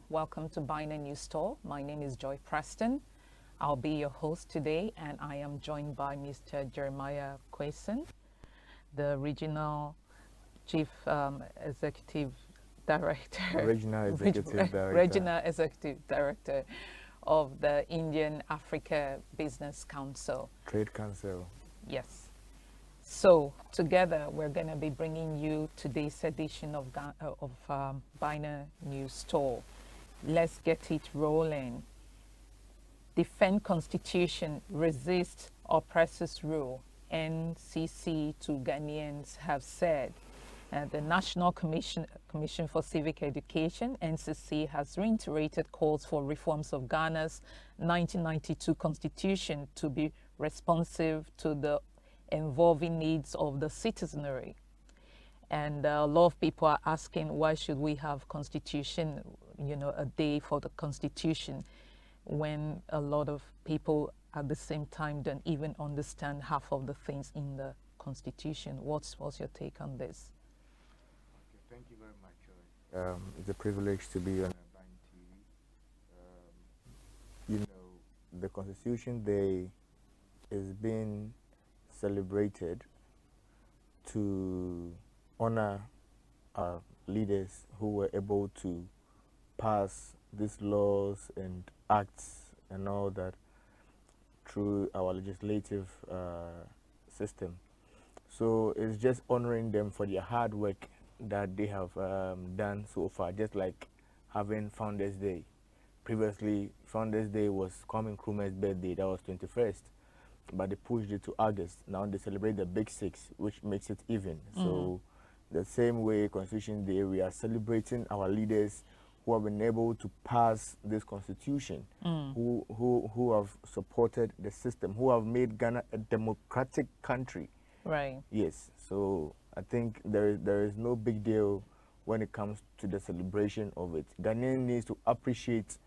Welcome to Baina News Store. My name is Joy Preston. I'll be your host today, and I am joined by Mr. Jeremiah Quason, the Regional Chief Executive Director, Regional Executive Director. Regional Executive Director of the Indian Africa Business Council. Trade Council. Yes. So together we're going to be bringing you today's edition of Baina News Store. Let's get it rolling. Defend Constitution, resist oppressors' rule, NCC to Ghanaians have said. The National Commission for Civic Education, NCC, has reiterated calls for reforms of Ghana's 1992 Constitution to be responsive to the evolving needs of the citizenry. And a lot of people are asking, why should we have Constitution, a day for the Constitution, when a lot of people at the same time don't even understand half of the things in the Constitution. What's your take on this? Thank you very much, Joy. It's a privilege to be on Baina TV. The Constitution Day is being celebrated to honor our leaders who were able to pass these laws and acts and all that through our legislative system. So it's just honoring them for their hard work that they have done so far, just like having Founders Day. Previously, Founders Day was Kwame Nkrumah's birthday, that was 21st, but they pushed it to August. Now they celebrate the Big Six, which makes it even. So the same way Constitution Day, we are celebrating our leaders who have been able to pass this Constitution, who have supported the system, who have made Ghana a democratic country. Right. Yes. So I think there is no big deal when it comes to the celebration of it. Ghanaian needs to appreciate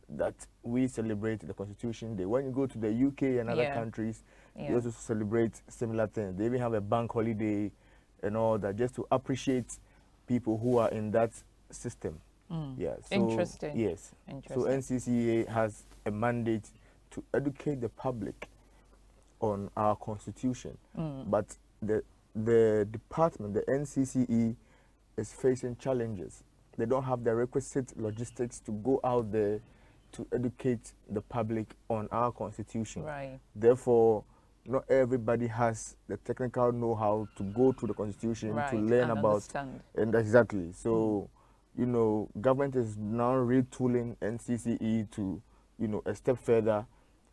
that we celebrate the Constitution Day. When you go to the UK and other countries, they also celebrate similar things. They even have a bank holiday and all that, just to appreciate people who are in that system. Yeah. So, interesting. Yes. Interesting. So NCCA has a mandate to educate the public on our Constitution, but the department, the NCCE, is facing challenges. They don't have the requisite logistics to go out there to educate the public on our Constitution. Right. Therefore, not everybody has the technical know-how to go through the Constitution to learn about. Understand. And exactly. So, government is now retooling NCCE to, a step further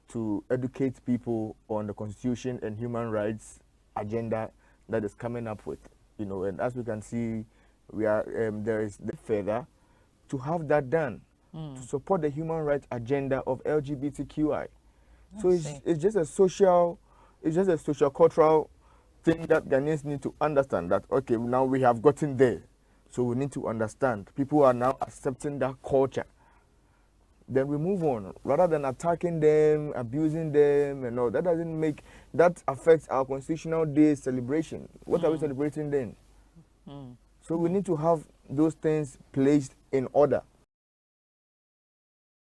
to educate people on the Constitution and human rights agenda that is coming up with. And as we can see, we are there is further to have that done to support the human rights agenda of LGBTQI. So it's just a social cultural thing that Ghanaians need to understand, that okay, now we have gotten there, so we need to understand. People are now accepting that culture. Then we move on, rather than attacking them, abusing them, and all. That affects our Constitutional Day celebration. What are we celebrating then? So we need to have those things placed in order.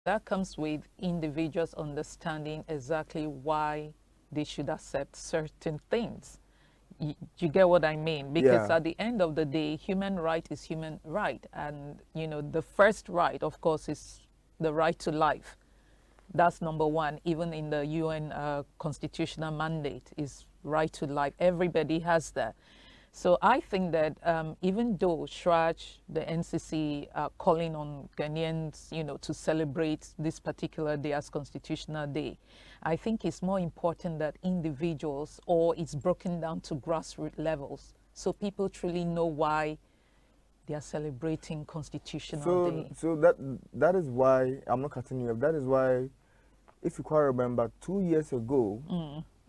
That comes with individuals understanding exactly why they should accept certain things. You get what I mean? Because at the end of the day, human right is human right. And, the first right, of course, is the right to life. That's number one. Even in the UN constitutional mandate is right to life. Everybody has that. So I think that even though Shraj, the NCC, are calling on Ghanaians, to celebrate this particular day as Constitutional Day, I think it's more important that individuals, or it's broken down to grassroots levels, so people truly know why they are celebrating Constitutional Day. So that is why, I'm not cutting you off, that is why, if you quite remember, 2 years ago,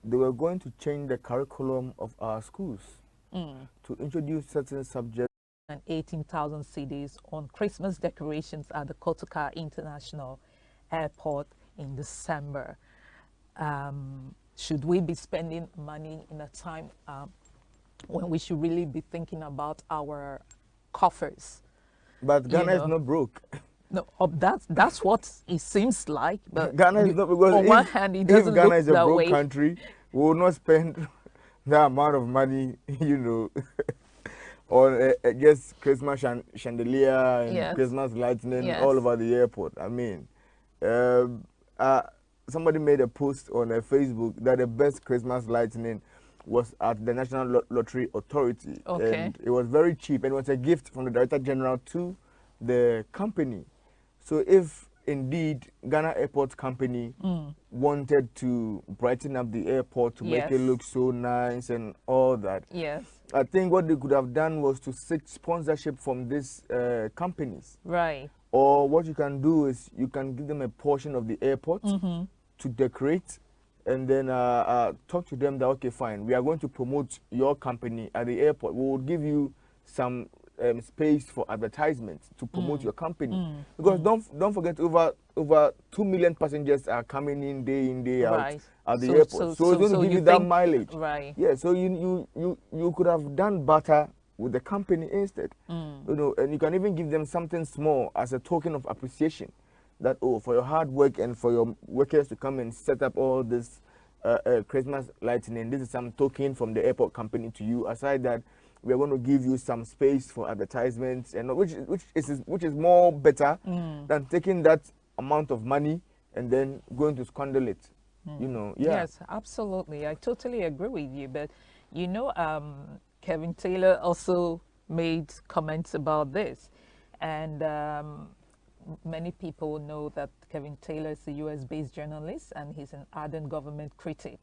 they were going to change the curriculum of our schools to introduce certain subjects. And 18,000 cedis on Christmas decorations at the Kotoka International Airport in December. Should we be spending money in a time when we should really be thinking about our coffers? But Ghana is not broke. No, that's what it seems like. But Ghana is not, because on one hand, it if doesn't Ghana look is a that broke way. country, we will not spend that amount of money, you know, on just Christmas chandelier and Yes, Christmas lightning all yes. over the airport. I mean, um, uh, somebody made a post on Facebook that the best Christmas lightning was at the National Lottery Authority, Okay. and it was very cheap, and it was a gift from the Director General to the company. So if indeed Ghana Airport Company wanted to brighten up the airport to make it Yes, look so nice and all that, yes. I think what they could have done was to seek sponsorship from these companies. Right. Or what you can do is you can give them a portion of the airport to decorate, and then talk to them that, okay, fine, we are going to promote your company at the airport. We will give you some space for advertisements to promote your company, because don't forget, over 2 million passengers are coming in day out Right. at the So airport. so So it's so going to so give you you that think mileage. right. Yeah, so you could have done better with the company instead. You know, and you can even give them something small as a token of appreciation, that, oh, for your hard work and for your workers to come and set up all this Christmas lightning, this is some token from the airport company to you. Aside that, we are going to give you some space for advertisements, and which is more better than taking that amount of money and then going to squander it. You know, yeah. Yes, absolutely. I totally agree with you. But Kevin Taylor also made comments about this, and many people know that Kevin Taylor is a US-based journalist and he's an ardent government critic.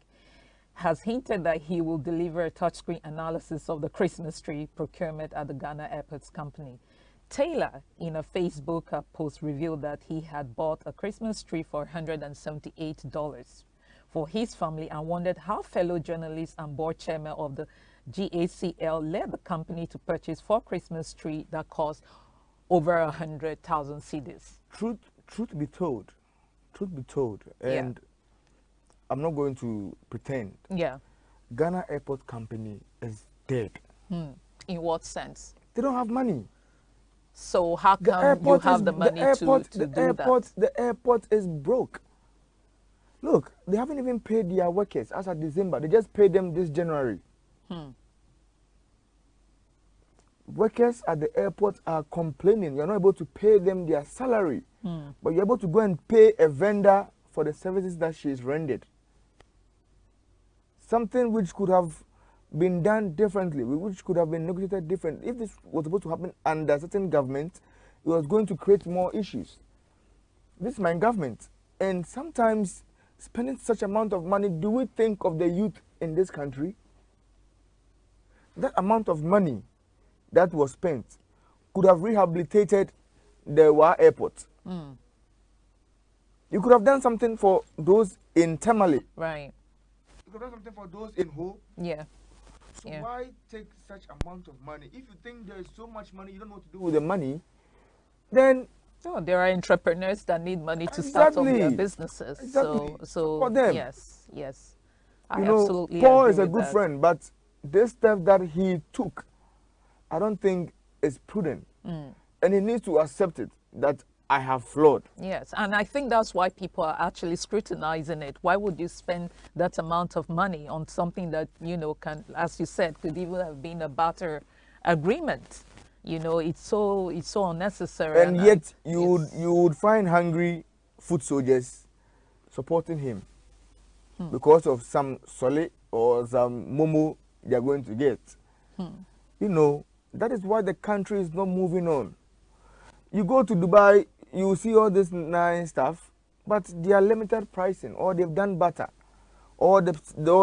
Has hinted that he will deliver a touchscreen analysis of the Christmas tree procurement at the Ghana Airports Company. Taylor, in a Facebook post, revealed that he had bought a Christmas tree for $178 for his family and wondered how fellow journalists and board chairman of the GACL led the company to purchase 4 Christmas trees that cost over 100,000 cedis. Truth be told, Yeah. and I'm not going to pretend, Yeah. Ghana Airport Company is dead. In what sense? They don't have money. So how The come you airport is have the money to do that? the airport is broke. Look, they haven't even paid their workers as of December. They just paid them this January. Workers at the airport are complaining. You're not able to pay them their salary, but you're able to go and pay a vendor for the services that she is rendered. Something which could have been done differently, which could have been negotiated differently. If this was supposed to happen under a certain government, it was going to create more issues. This is my government, and sometimes spending such amount of money, do we think of the youth in this country? That amount of money that was spent could have rehabilitated the Wa airport. You could have done something for those in Tamale. Right. You could have done something for those in Ho. Yeah. So Yeah. why take such amount of money? If you think there is so much money, you don't know what to do with the money, then No, there are entrepreneurs that need money to start up their exactly, businesses. exactly, So for them. yes. I You know, absolutely Paul agree is a with good that. friend, but this step that he took, I don't think is prudent. And he needs to accept it, that I have flawed. Yes, and I think that's why people are actually scrutinizing it. Why would you spend that amount of money on something that, can, as you said, could even have been a barter agreement? It's so unnecessary. And yet you would find hungry foot soldiers supporting him because of some sole or some momo they are going to get. That is why the country is not moving on. You go to Dubai, you see all this nice stuff, but they are limited pricing, or they've done better, or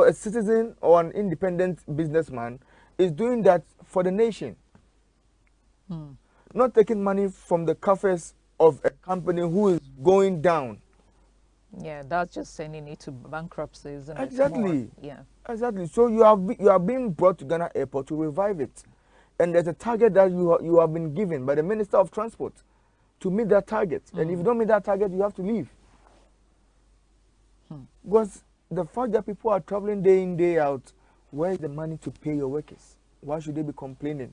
a citizen or an independent businessman is doing that for the nation, not taking money from the coffers of a company who is going down. Yeah, that's just sending it to bankruptcy, isn't it? Exactly. More? Yeah. Exactly. So you are being brought to Ghana Airport to revive it, and there's a target that you have been given by the Minister of Transport to meet that target. And if you don't meet that target, you have to leave. Because the fact that people are traveling day in, day out, where is the money to pay your workers? Why should they be complaining?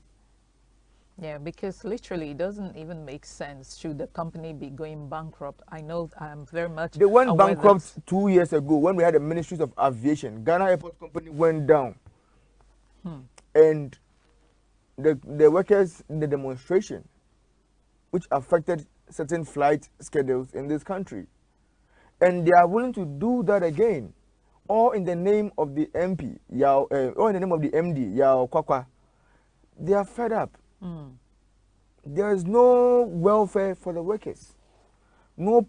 Yeah, because literally it doesn't even make sense. Should the company be going bankrupt? I know I'm very much They went aware that. bankrupt 2 years ago when we had the Ministries of Aviation. Ghana Airport Company went down, and the workers, the demonstration, which affected certain flight schedules in this country, and they are willing to do that again, all in the name of the MP, Yao, or in the name of the MD, Yao Kwakwa. They are fed up. There is no welfare for the workers, no